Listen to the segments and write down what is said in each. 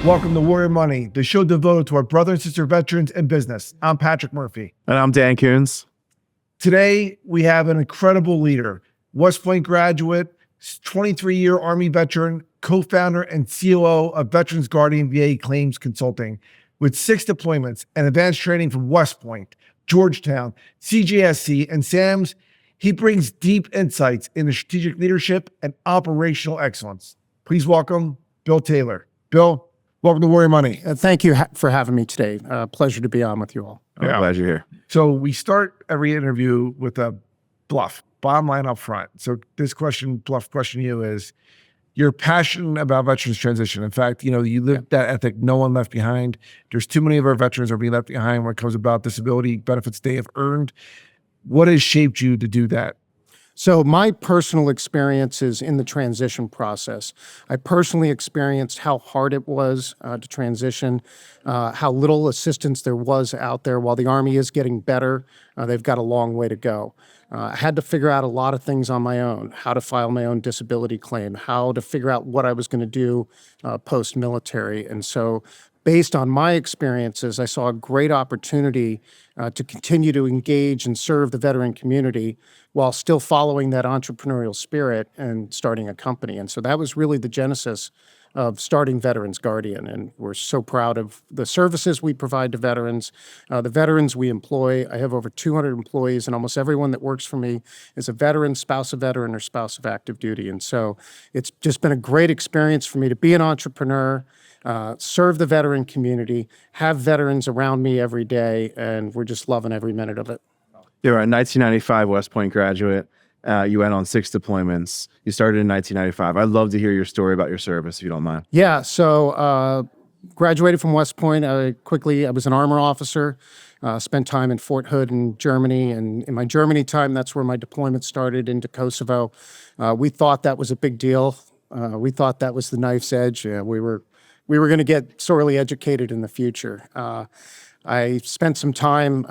Welcome to Warrior Money, the show devoted to our brother and sister veterans in business. I'm Patrick Murphy. And I'm Dan Coons. Today, we have an incredible leader, West Point graduate, 23-year Army veteran, co-founder and COO of Veterans Guardian VA Claims Consulting, with 6 deployments and advanced training from West Point, Georgetown, CJSC, and SAMS. He brings deep insights into strategic leadership and operational excellence. Please welcome Bill Taylor. Bill, welcome to Warrior Money. Thank you for having me today. Pleasure to be on with you all. I'm glad you're here. So we start every interview with a bluff, bottom line up front. So this bluff question to you is, you're passionate about veterans transition. In fact, you live that ethic, no one left behind. There's too many of our veterans are being left behind when it comes about disability benefits they have earned. What has shaped you to do that? So my personal experiences in the transition process, I personally experienced how hard it was to transition, how little assistance there was out there. While the Army is getting better, they've got a long way to go. I had to figure out a lot of things on my own, how to file my own disability claim, how to figure out what I was going to do post-military. And so based on my experiences, I saw a great opportunity to continue to engage and serve the veteran community while still following that entrepreneurial spirit and starting a company. And so that was really the genesis of starting Veterans Guardian. And we're so proud of the services we provide to veterans, the veterans we employ. I have over 200 employees, and almost everyone that works for me is a veteran, spouse of veteran, or spouse of active duty. And so it's just been a great experience for me to be an entrepreneur, serve the veteran community, have veterans around me every day, and we're just loving every minute of it. You're a 1995 West Point graduate. You went on 6 deployments. You started in 1995. I'd love to hear your story about your service, if you don't mind. Yeah, so graduated from West Point. I was an armor officer, spent time in Fort Hood in Germany. And in my Germany time, that's where my deployment started into Kosovo. We thought that was a big deal. We thought that was the knife's edge. We were going to get sorely educated in the future. I spent some time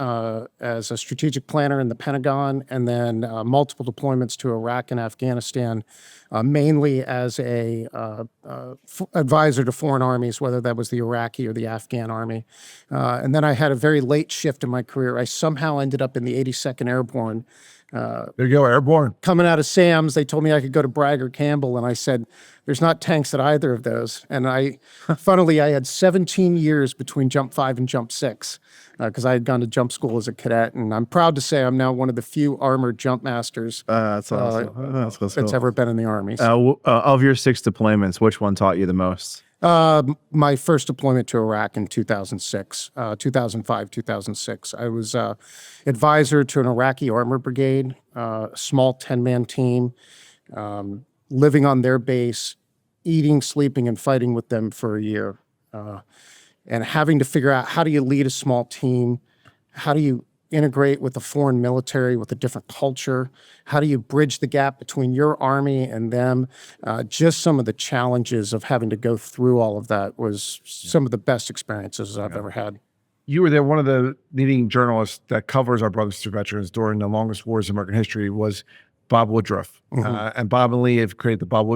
as a strategic planner in the Pentagon, and then multiple deployments to Iraq and Afghanistan, mainly as a advisor to foreign armies, whether that was the Iraqi or the Afghan army. And then I had a very late shift in my career. I somehow ended up in the 82nd Airborne. There you go, Airborne. Coming out of SAMS, they told me I could go to Bragg or Campbell, and I said, there's not tanks at either of those. And funnily, I had 17 years between Jump 5 and Jump 6, because I had gone to jump school as a cadet, and I'm proud to say I'm now one of the few armored jump masters That's awesome. that's ever been in the Army. Of your 6 deployments, which one taught you the most? My first deployment to Iraq in 2006, 2005, 2006. I was advisor to an Iraqi armor brigade, a small 10-man team, living on their base, eating, sleeping, and fighting with them for a year, and having to figure out, how do you lead a small team? How do you integrate with the foreign military with a different culture? How do you bridge the gap between your Army and them? Just some of the challenges of having to go through all of that was some of the best experiences I've ever had. You were there, one of the leading journalists that covers our brothers and sisters veterans during the longest wars in American history was Bob Woodruff. Mm-hmm. And Bob and Lee have created the Bob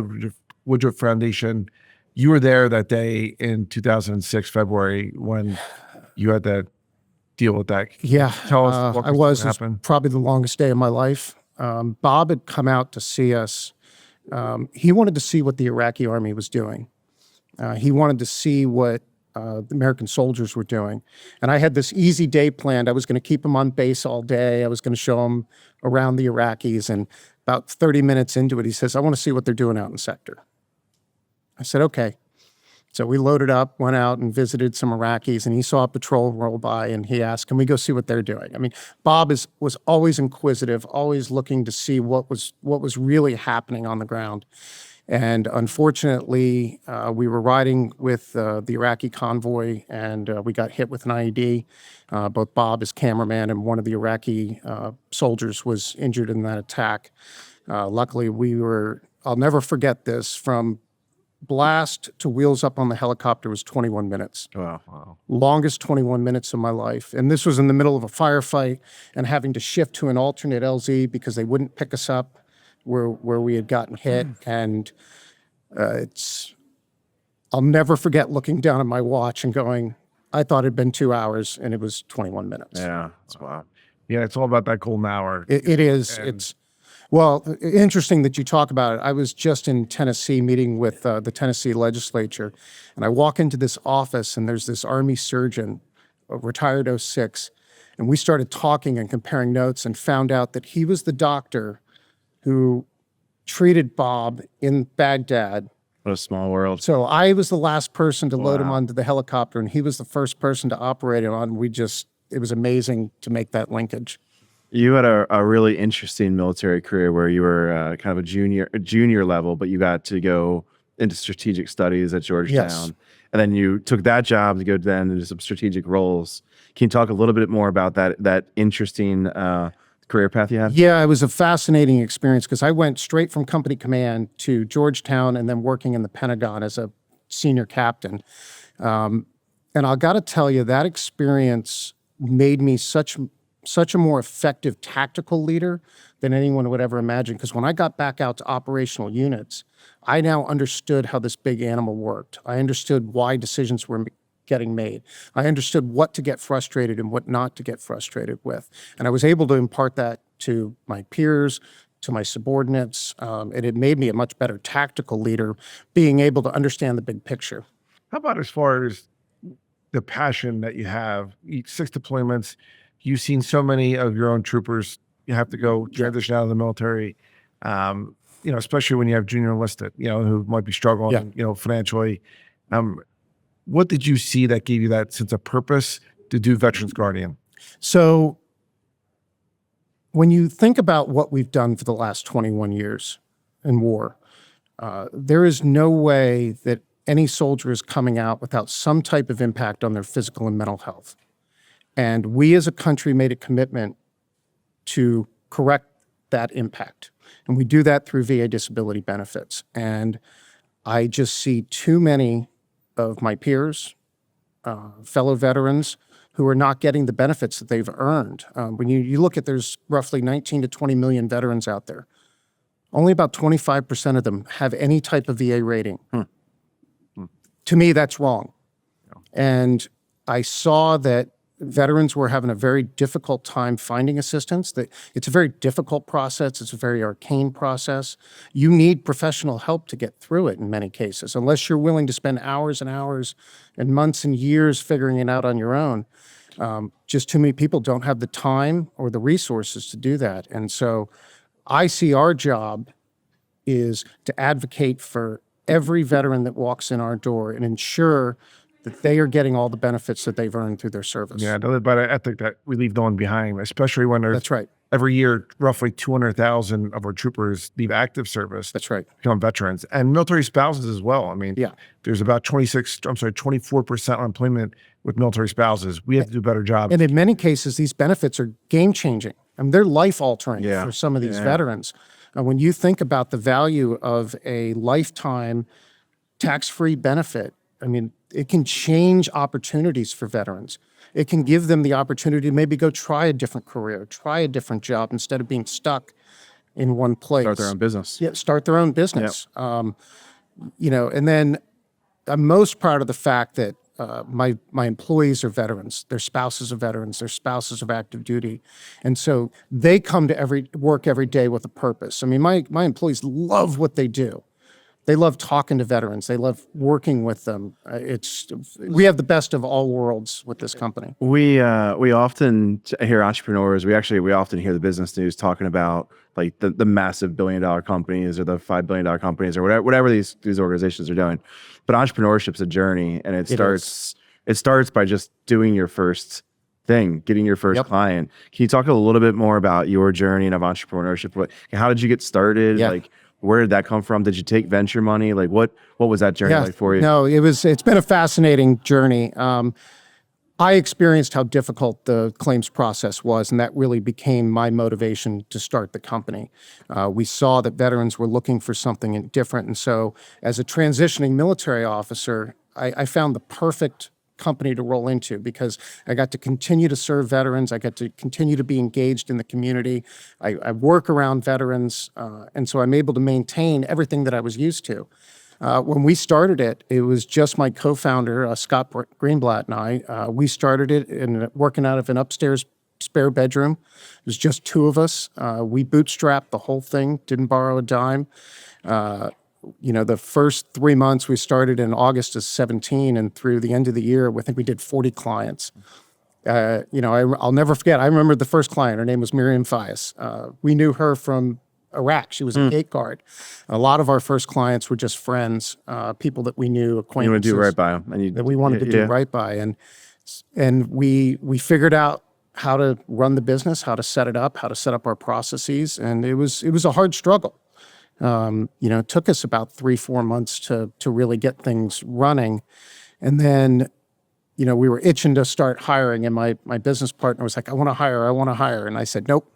Woodruff Foundation. You were there that day in 2006, February, when you had that deal with that. Yeah, Tell us what happened. Probably the longest day of my life. Bob had come out to see us. He wanted to see what the Iraqi army was doing. He wanted to see what the American soldiers were doing. And I had this easy day planned. I was going to keep him on base all day. I was going to show him around the Iraqis. And about 30 minutes into it, he says, I want to see what they're doing out in sector. I said, okay. So we loaded up, went out and visited some Iraqis, and he saw a patrol roll by, and he asked, can we go see what they're doing? I mean, Bob was always inquisitive, always looking to see what was really happening on the ground. And unfortunately, we were riding with the Iraqi convoy, and we got hit with an IED. Both Bob, his cameraman, and one of the Iraqi soldiers was injured in that attack. Luckily, I'll never forget this, from blast to wheels up on the helicopter was 21 minutes. Wow. Longest 21 minutes of my life. And this was in the middle of a firefight and having to shift to an alternate LZ because they wouldn't pick us up where we had gotten hit. And it's I'll never forget looking down at my watch and going, I thought it'd been 2 hours and it was 21 minutes. Yeah, that's wild. Yeah, it's all about that golden hour. It is. And Well, interesting that you talk about it. I was just in Tennessee meeting with the Tennessee legislature, and I walk into this office, and there's this Army surgeon, a retired '06, and we started talking and comparing notes and found out that he was the doctor who treated Bob in Baghdad. What a small world. So I was the last person to load him Wow. onto the helicopter, and he was the first person to operate it on. It was amazing to make that linkage. You had a really interesting military career where you were kind of a junior level, but you got to go into strategic studies at Georgetown. Yes. And then you took that job to go then into some strategic roles. Can you talk a little bit more about that interesting career path you had? Yeah, it was a fascinating experience because I went straight from company command to Georgetown and then working in the Pentagon as a senior captain. And I got to tell you, that experience made me such a more effective tactical leader than anyone would ever imagine. Because when I got back out to operational units, I now understood how this big animal worked. I understood why decisions were getting made. I understood what to get frustrated and what not to get frustrated with. And I was able to impart that to my peers, to my subordinates, and it made me a much better tactical leader, being able to understand the big picture. how about as far as the passion that you have? 6 deployments. You've seen so many of your own troopers. You have to go transition out of the military. Especially when you have junior enlisted, who might be struggling, financially. What did you see that gave you that sense of purpose to do Veterans Guardian? So when you think about what we've done for the last 21 years in war, there is no way that any soldier is coming out without some type of impact on their physical and mental health. And we as a country made a commitment to correct that impact. And we do that through VA disability benefits. And I just see too many of my peers, fellow veterans, who are not getting the benefits that they've earned. When you look at, there's roughly 19 to 20 million veterans out there. Only about 25% of them have any type of VA rating. To me, that's wrong. And I saw that veterans were having a very difficult time finding assistance. That it's a very difficult process. It's a very arcane process. You need professional help to get through it in many cases, unless you're willing to spend hours and hours and months and years figuring it out on your own. Just too many people don't have the time or the resources to do that. And so I see our job is to advocate for every veteran that walks in our door and ensure that they are getting all the benefits that they've earned through their service. Yeah, but I think that we leave no one behind, especially when there's That's right. every year roughly 200,000 of our troopers leave active service. That's right. Become veterans and military spouses as well. I mean, Yeah. there's about 24% unemployment with military spouses. We have to do a better job. And in many cases, these benefits are game changing. I mean, they're life altering Yeah. for some of these Yeah. veterans. And when you think about the value of a lifetime tax-free benefit, I mean, it can change opportunities for veterans. It can give them the opportunity to maybe go try a different career, try a different job instead of being stuck in one place. Start their own business. Yeah, start their own business. And then I'm most proud of the fact that my employees are veterans. Their spouses are veterans. Their spouses are active duty. And so they come to work every day with a purpose. I mean, my employees love what they do. They love talking to veterans. They love working with them. We have the best of all worlds with this company. We often hear entrepreneurs. We often hear the business news talking about like the massive $1 billion companies or the $5 billion companies or whatever these organizations are doing. But entrepreneurship's a journey, and it starts by just doing your first thing, getting your first client. Can you talk a little bit more about your journey of entrepreneurship? How did you get started? Yeah. Like, where did that come from? Did you take venture money? Like, what was that journey like for you? No, it's been a fascinating journey. I experienced how difficult the claims process was, and that really became my motivation to start the company. We saw that veterans were looking for something different, and so as a transitioning military officer, I found the perfect company to roll into because I got to continue to serve veterans. I got to continue to be engaged in the community. I work around veterans, and so I'm able to maintain everything that I was used to. When we started it, it was just my co-founder, Scott Greenblatt, and I. We started it working out of an upstairs spare bedroom. It was just two of us. We bootstrapped the whole thing, didn't borrow a dime. The first 3 months we started in August of 17, and through the end of the year, I think we did 40 clients. I'll never forget. I remember the first client. Her name was Miriam Fias. We knew her from Iraq. She was a gate guard. A lot of our first clients were just friends, people that we knew, acquaintances. You want to do right by them, that we wanted to do right by, and we figured out how to run the business, how to set it up, how to set up our processes, and it was a hard struggle. It took us about 3-4 months to really get things running, and then we were itching to start hiring, and my business partner was like, I want to hire. And I said, nope.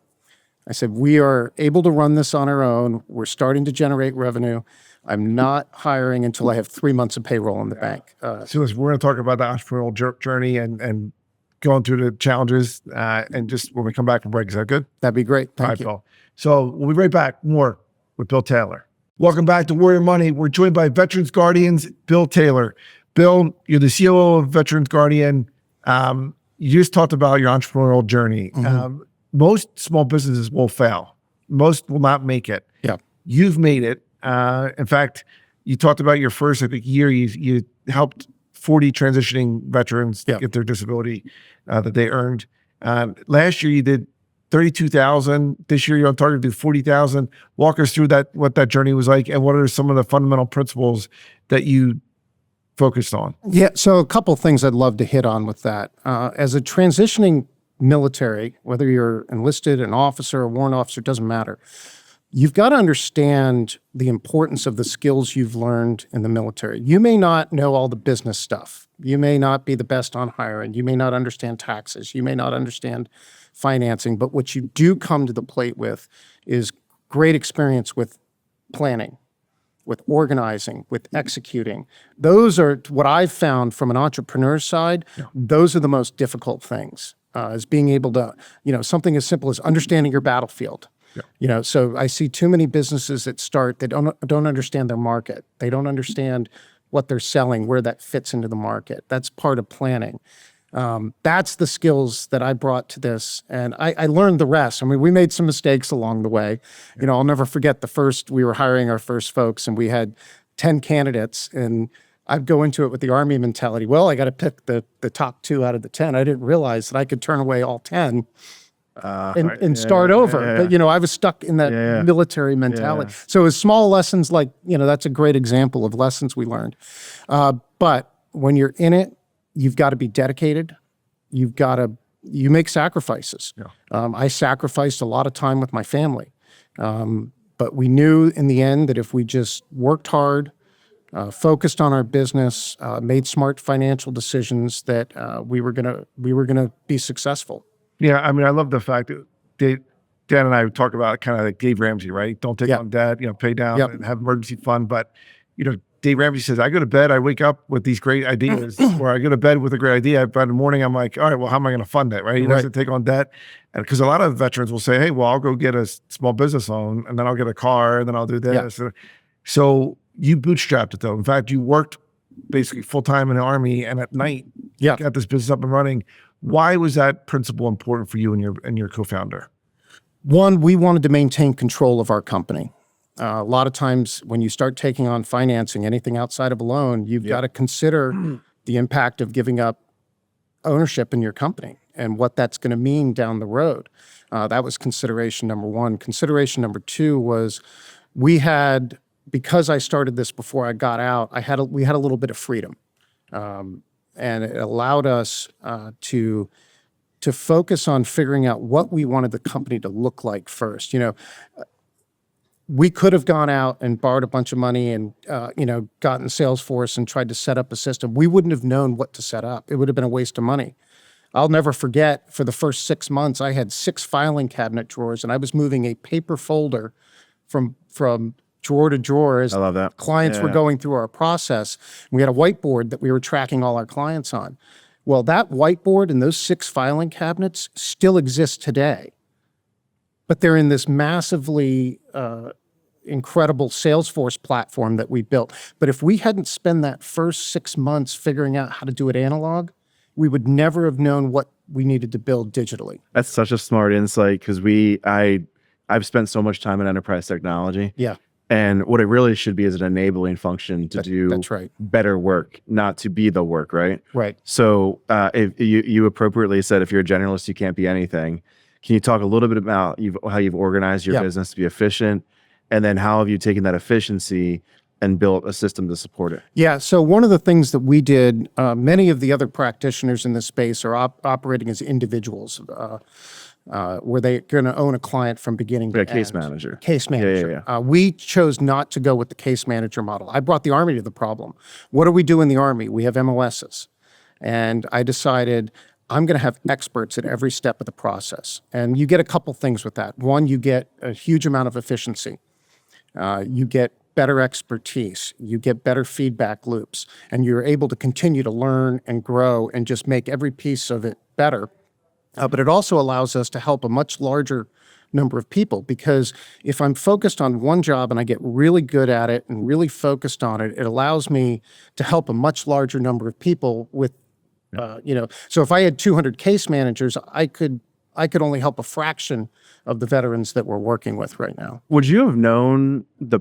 I said, we are able to run this on our own. We're starting to generate revenue. I'm not hiring until I have 3 months of payroll in the bank. So listen, we're going to talk about the entrepreneurial journey and going through the challenges and just when we come back from break. Is that good? That'd be great. Thank you. Bill. So we'll be right back more with Bill Taylor. Welcome back to Warrior Money. We're joined by Veterans Guardians, Bill Taylor. Bill, you're the COO of Veterans Guardian. You just talked about your entrepreneurial journey. Mm-hmm. Most small businesses will fail. Most will not make it. Yeah. You've made it. In fact, you talked about your first, I think, year. You helped 40 transitioning veterans get their disability that they earned. Last year, you did 32,000. This year, you're on target to do 40,000. Walk us through what that journey was like, and what are some of the fundamental principles that you focused on? Yeah, so a couple of things I'd love to hit on with that. As a transitioning military, whether you're enlisted, an officer, a warrant officer, doesn't matter. You've got to understand the importance of the skills you've learned in the military. You may not know all the business stuff. You may not be the best on hiring. You may not understand taxes. You may not understand financing. But what you do come to the plate with is great experience with planning, with organizing, with executing. Those are what I've found from an entrepreneur side. Yeah. Those are the most difficult things, is being able to, something as simple as understanding your battlefield. Yeah. So I see too many businesses that start, they don't understand their market. They don't understand what they're selling, where that fits into the market. That's part of planning. That's the skills that I brought to this, and I learned the rest. I mean, we made some mistakes along the way. I'll never forget we were hiring our first folks, and we had 10 candidates, and I'd go into it with the Army mentality. Well, I got to pick the top 2 out of the 10. I didn't realize that I could turn away all 10 and start over. But, I was stuck in that military mentality. So as small lessons like, that's a great example of lessons we learned. But when you're in it, you've got to be dedicated. You make sacrifices. Yeah. I sacrificed a lot of time with my family. But we knew in the end that if we just worked hard, focused on our business, made smart financial decisions, that we were gonna be successful. Yeah, I mean, I love the fact that Dan and I talk about kind of like Dave Ramsey, right? Don't take on debt, pay down and have emergency fund. But Dave Ramsey says, I go to bed, I wake up with these great ideas, or I go to bed with a great idea. But in the morning, I'm like, all right, well, how am I going to fund it, right? He doesn't take on debt. And because a lot of veterans will say, hey, well, I'll go get a small business loan, and then I'll get a car, and then I'll do this. Yeah. So you bootstrapped it, though. In fact, you worked basically full-time in the Army, and at night, you got this business up and running. Why was that principle important for you and your co-founder? One, we wanted to maintain control of our company. A lot of times when you start taking on financing, anything outside of a loan, you've got to consider the impact of giving up ownership in your company and what that's going to mean down the road. That was consideration number one. Consideration number two was because I started this before I got out, we had a little bit of freedom. And it allowed us to focus on figuring out what we wanted the company to look like first. We could have gone out and borrowed a bunch of money and, gotten Salesforce and tried to set up a system. We wouldn't have known what to set up. It would have been a waste of money. I'll never forget, for the first 6 months, I had 6 filing cabinet drawers, and I was moving a paper folder from drawer to drawer as clients were going through our process. We had a whiteboard that we were tracking all our clients on. Well, that whiteboard and those 6 filing cabinets still exist today. But they're in this massively incredible Salesforce platform that we built. But if we hadn't spent that first 6 months figuring out how to do it analog, we would never have known what we needed to build digitally. That's such a smart insight because I've spent so much time in enterprise technology. Yeah. And what it really should be is an enabling function to do that's right. better work, not to be the work, right? Right. So if you appropriately said if you're a generalist, you can't be anything. Can you talk a little bit about how you've organized your business to be efficient? And then how have you taken that efficiency and built a system to support it? Yeah. So one of the things that we did, many of the other practitioners in this space are operating as individuals, where they're going to own a client from beginning to Like a case end. manager. Case manager. Yeah. We chose not to go with the case manager model. I brought the Army to the problem. What do we do in the Army? We have MOSs. And I decided I'm going to have experts at every step of the process. And you get a couple things with that. One, you get a huge amount of efficiency. You get better expertise, you get better feedback loops, and you're able to continue to learn and grow and just make every piece of it better. But it also allows us to help a much larger number of people, because if I'm focused on one job and I get really good at it and really focused on it, it allows me to help a much larger number of people with, so if I had 200 case managers, I could only help a fraction of the veterans that we're working with right now. Would you have known the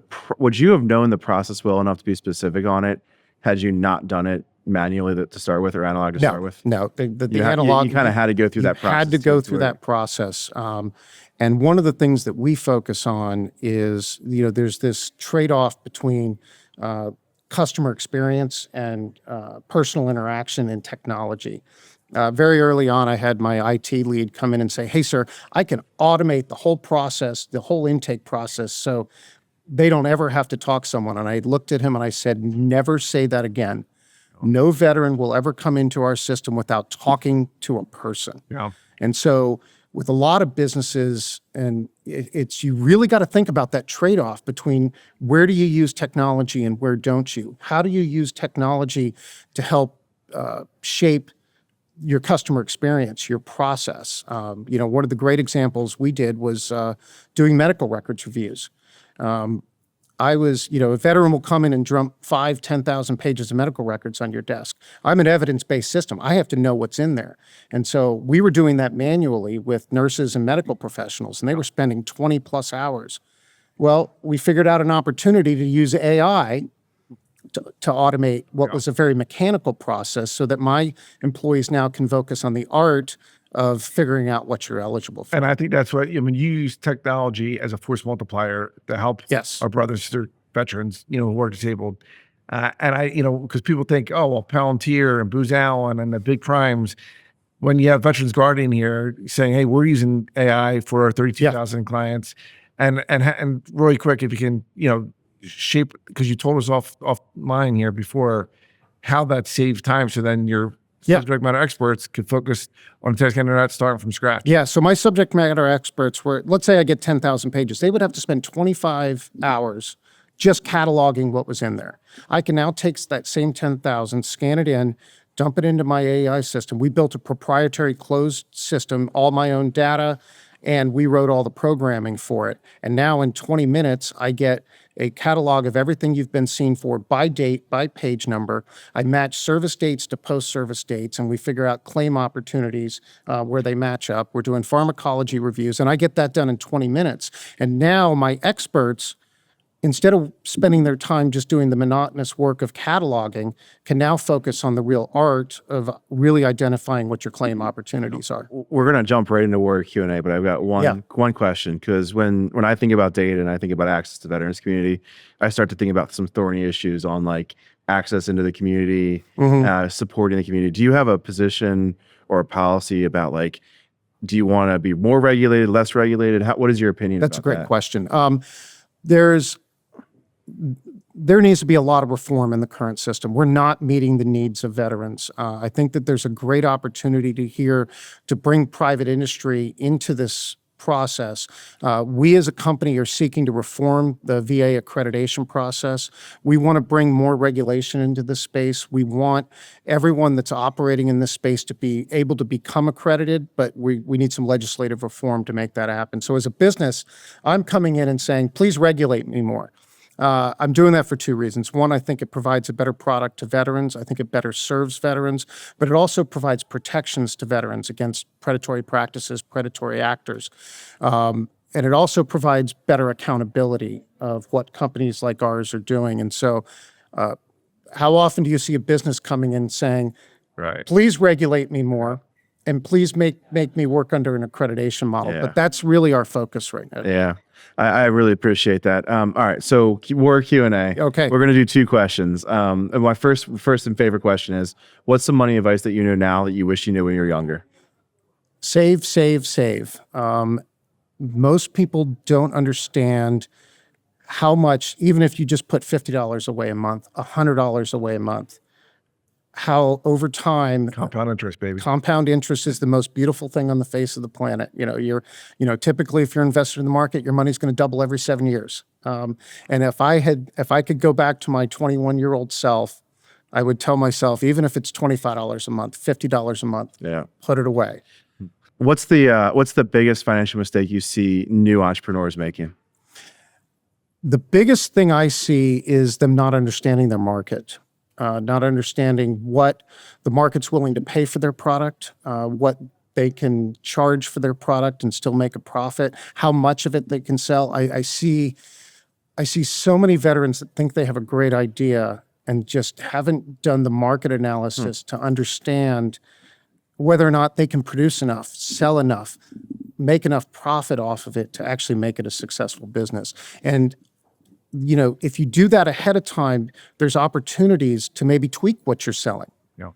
process well enough to be specific on it had you not done it manually to start with or analog to start with? No, the analog. You kind of had to go through that process. Had to go through that process. And one of the things that we focus on is, there's this trade-off between customer experience and personal interaction and technology. Very early on, I had my IT lead come in and say, "Hey, sir, I can automate the whole process, the whole intake process, so they don't ever have to talk to someone." And I looked at him and I said, "Never say that again. No veteran will ever come into our system without talking to a person." Yeah. And so with a lot of businesses, and it's you really got to think about that trade-off between where do you use technology and where don't you? How do you use technology to help shape your customer experience, your process? One of the great examples we did was doing medical records reviews. A veteran will come in and dump 5,000, 10,000 pages of medical records on your desk. I'm an evidence-based system. I have to know what's in there. And so we were doing that manually with nurses and medical professionals, and they were spending 20 plus hours. Well, we figured out an opportunity to use AI to automate what was a very mechanical process so that my employees now can focus on the art of figuring out what you're eligible for. And I think that's what, you use technology as a force multiplier to help our brothers and sister veterans, who are disabled. Because people think, oh, well, Palantir and Booz Allen and the big primes, when you have Veterans Guardian here saying, hey, we're using AI for our 32,000 clients. And really quick, if you can, shape, because you told us offline here before how that saves time. So then your subject matter experts could focus on a task and they're not starting from scratch. Yeah. So my subject matter experts were, let's say I get 10,000 pages. They would have to spend 25 hours just cataloging what was in there. I can now take that same 10,000, scan it in, dump it into my AI system. We built a proprietary closed system, all my own data, and we wrote all the programming for it. And now in 20 minutes, I get a catalog of everything you've been seen for by date, by page number. I match service dates to post-service dates, and we figure out claim opportunities where they match up. We're doing pharmacology reviews, and I get that done in 20 minutes. And now my experts, instead of spending their time just doing the monotonous work of cataloging, can now focus on the real art of really identifying what your claim opportunities are. We're going to jump right into Warrior Q&A, but I've got one question, because when I think about data and I think about access to the veterans community, I start to think about some thorny issues on like access into the community, supporting the community. Do you have a position or a policy about like, do you want to be more regulated, less regulated? What is your opinion about that? That's a great question. There needs to be a lot of reform in the current system. We're not meeting the needs of veterans. I think that there's a great opportunity to bring private industry into this process. We as a company are seeking to reform the VA accreditation process. We want to bring more regulation into this space. We want everyone that's operating in this space to be able to become accredited, but we need some legislative reform to make that happen. So as a business, I'm coming in and saying, please regulate me more. I'm doing that for two reasons. One, I think it provides a better product to veterans. I think it better serves veterans, but it also provides protections to veterans against predatory practices, predatory actors. And it also provides better accountability of what companies like ours are doing. And so how often do you see a business coming in saying, Right. please regulate me more, and please make me work under an accreditation model? Yeah. But that's really our focus right now. Yeah, I really appreciate that. All right, so more Q&A. Okay. We're going to do two questions. And my first and favorite question is, what's some money advice that you know now that you wish you knew when you were younger? Save, save, save. Most people don't understand how much, even if you just put $50 away a month, $100 away a month, how over time Compound interest, baby. compound interest is the most beautiful thing on the face of the planet. Typically if you're invested in the market, your money's going to double every 7 years. And if I could go back to my 21-year-old self, I would tell myself, even if it's $25 a month, $50 a month, Yeah. put it away. What's the biggest financial mistake you see new entrepreneurs making? The biggest thing I see is them not understanding their market. Not understanding what the market's willing to pay for their product, what they can charge for their product and still make a profit, how much of it they can sell. I see so many veterans that think they have a great idea and just haven't done the market analysis to understand whether or not they can produce enough, sell enough, make enough profit off of it to actually make it a successful business. And if you do that ahead of time, there's opportunities to maybe tweak what you're selling. Yeah.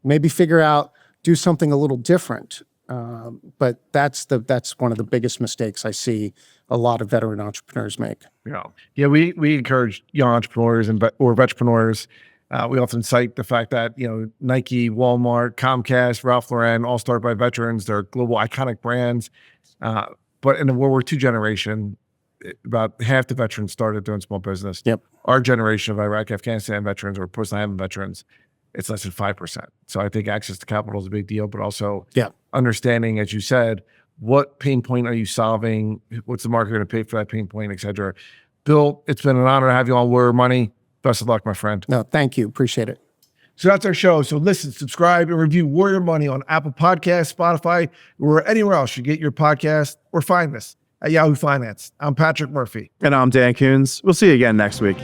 Maybe figure out, do something a little different. But that's one of the biggest mistakes I see a lot of veteran entrepreneurs make. Yeah. We encourage young entrepreneurs or veteranpreneurs. We often cite the fact that, Nike, Walmart, Comcast, Ralph Lauren, all started by veterans. They're global iconic brands. But in the World War II generation, about half the veterans started doing small business. Yep. Our generation of Iraq, Afghanistan veterans or post-9/11 veterans, it's less than 5%. So I think access to capital is a big deal, but also understanding, as you said, what pain point are you solving? What's the market going to pay for that pain point, et cetera? Bill, it's been an honor to have you on Warrior Money. Best of luck, my friend. No, thank you. Appreciate it. So that's our show. So listen, subscribe, and review Warrior Money on Apple Podcasts, Spotify, or anywhere else you get your podcast, or find us at Yahoo Finance. I'm Patrick Murphy. And I'm Dan Coons. We'll see you again next week.